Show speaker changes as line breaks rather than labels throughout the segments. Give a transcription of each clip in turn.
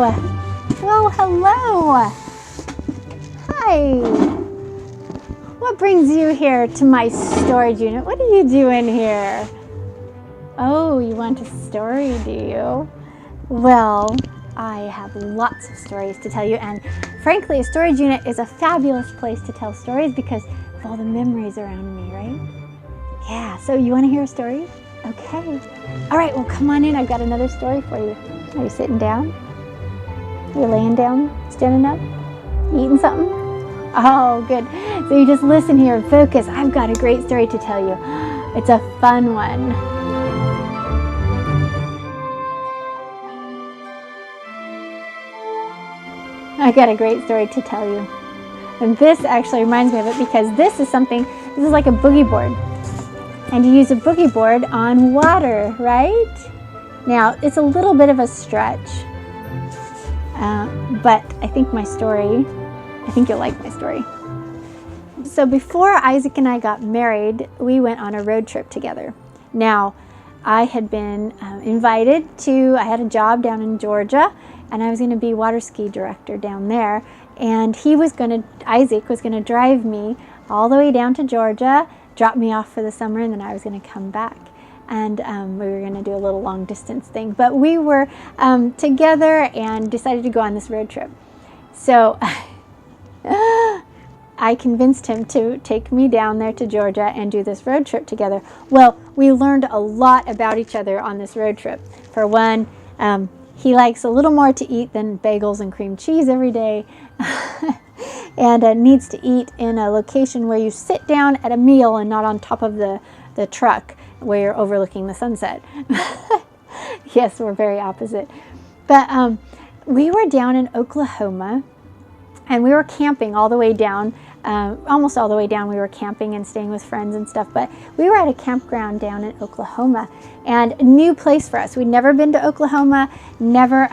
hello. Oh, hello. Hi. What brings you here to my storage unit? What are you doing here? Oh, you want a story, do you? Well, I have lots of stories to tell you, and frankly, a storage unit is a fabulous place to tell stories because of all the memories around me, right? Yeah, so you want to hear a story? Okay. All right, well, come on in. I've got another story for you. Are you sitting down? You're laying down? Standing up? Eating something? Oh, good. So you just listen here and focus. I've got a great story to tell you. It's a fun one. I got a great story to tell you. And this actually reminds me of it because this is like a boogie board. And you use a boogie board on water, right? Now, it's a little bit of a stretch, but I think you'll like my story. So before Isaac and I got married, we went on a road trip together. Now, I had been invited I had a job down in Georgia, and I was going to be water ski director down there. And Isaac was going to drive me all the way down to Georgia, drop me off for the summer, and then I was going to come back. And we were going to do a little long distance thing. But we were together and decided to go on this road trip. So I convinced him to take me down there to Georgia and do this road trip together. Well, we learned a lot about each other on this road trip. For one, he likes a little more to eat than bagels and cream cheese every day. And needs to eat in a location where you sit down at a meal and not on top of the truck where you're overlooking the sunset. Yes, we're very opposite. But we were down in Oklahoma, and we were camping all the way down, almost all the way down. We were camping and staying with friends and stuff, but we were at a campground down in Oklahoma, and a new place for us. We'd never been to Oklahoma, never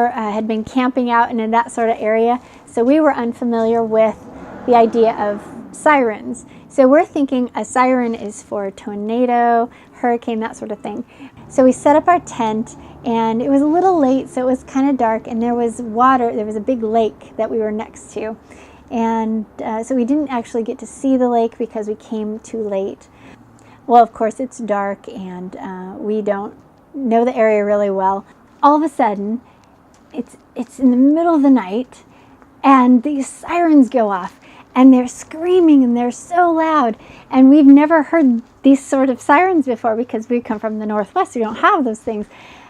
had been camping out in that sort of area. So we were unfamiliar with the idea of sirens. So we're thinking a siren is for a tornado, hurricane, that sort of thing. So we set up our tent, and it was a little late, so it was kind of dark, and there was water. There was a big lake that we were next to. And so we didn't actually get to see the lake because we came too late. Well, of course, it's dark, and we don't know the area really well. All of a sudden, it's in the middle of the night, and these sirens go off, and they're screaming, and they're so loud, and we've never heard these sort of sirens before because we come from the Northwest. We don't have those things,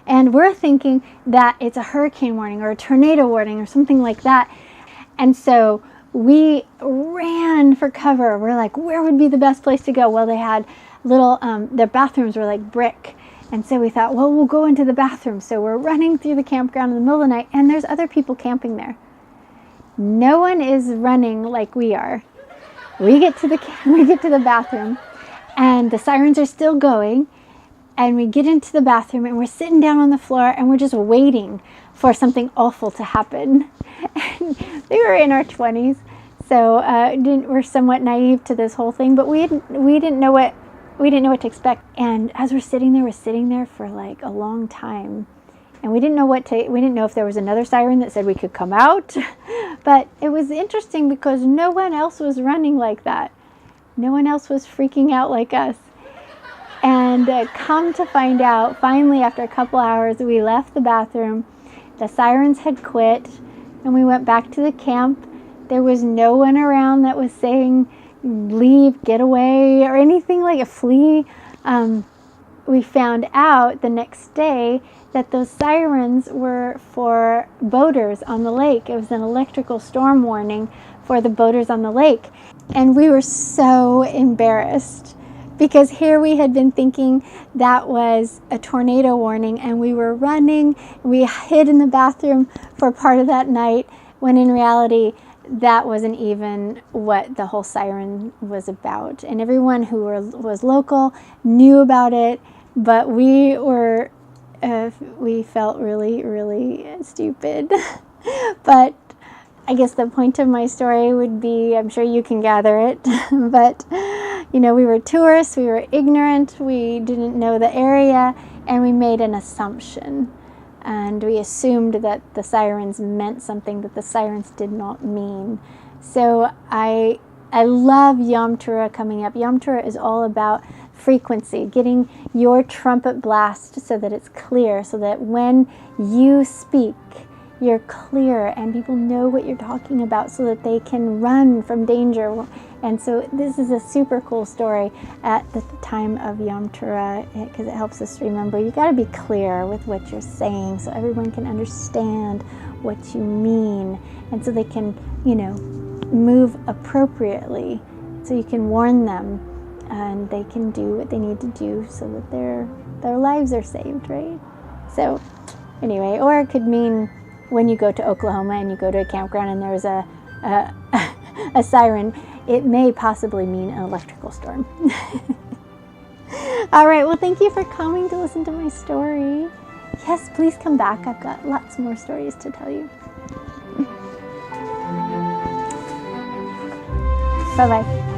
and we're thinking that it's a hurricane warning or a tornado warning or something like that. And so we ran for cover. We're like, where would be the best place to go? Well, they had little their bathrooms were like brick. And so we thought, well, we'll go into the bathroom. So we're running through the campground in the middle of the night, and there's other people camping there. No one is running like we are. We get to the bathroom, and the sirens are still going, and we get into the bathroom, and we're sitting down on the floor, and we're just waiting for something awful to happen. And we were in our 20s, so we're somewhat naive to this whole thing, but we didn't know what to expect. And as we're sitting there for like a long time. And we didn't know if there was another siren that said we could come out. But it was interesting because no one else was running like that. No one else was freaking out like us. And come to find out, finally after a couple hours, we left the bathroom. The sirens had quit, and we went back to the camp. There was no one around that was saying, leave, get away, or anything like a flee. We found out the next day that those sirens were for boaters on the lake. It was an electrical storm warning for the boaters on the lake. And we were so embarrassed because here we had been thinking that was a tornado warning, and we were running. We hid in the bathroom for part of that night when in reality that wasn't even what the whole siren was about. And everyone who was local knew about it, but we felt really, really stupid. But I guess the point of my story would be, I'm sure you can gather it, but we were tourists, we were ignorant, we didn't know the area, and we made an assumption and we assumed that the sirens meant something that the sirens did not mean. So I love Yom Teruah coming up. Yom Teruah is all about frequency, getting your trumpet blast so that it's clear, so that when you speak, you're clear and people know what you're talking about so that they can run from danger. And so this is a super cool story at the time of Yom Teruah, because it helps us remember you got to be clear with what you're saying so everyone can understand what you mean, and so they can, move appropriately, so you can warn them and they can do what they need to do so that their lives are saved, right? So anyway, or it could mean when you go to Oklahoma and you go to a campground and there's a siren, it may possibly mean an electrical storm. All right, well, thank you for coming to listen to my story. Yes, please come back. I've got lots more stories to tell you. Bye-bye.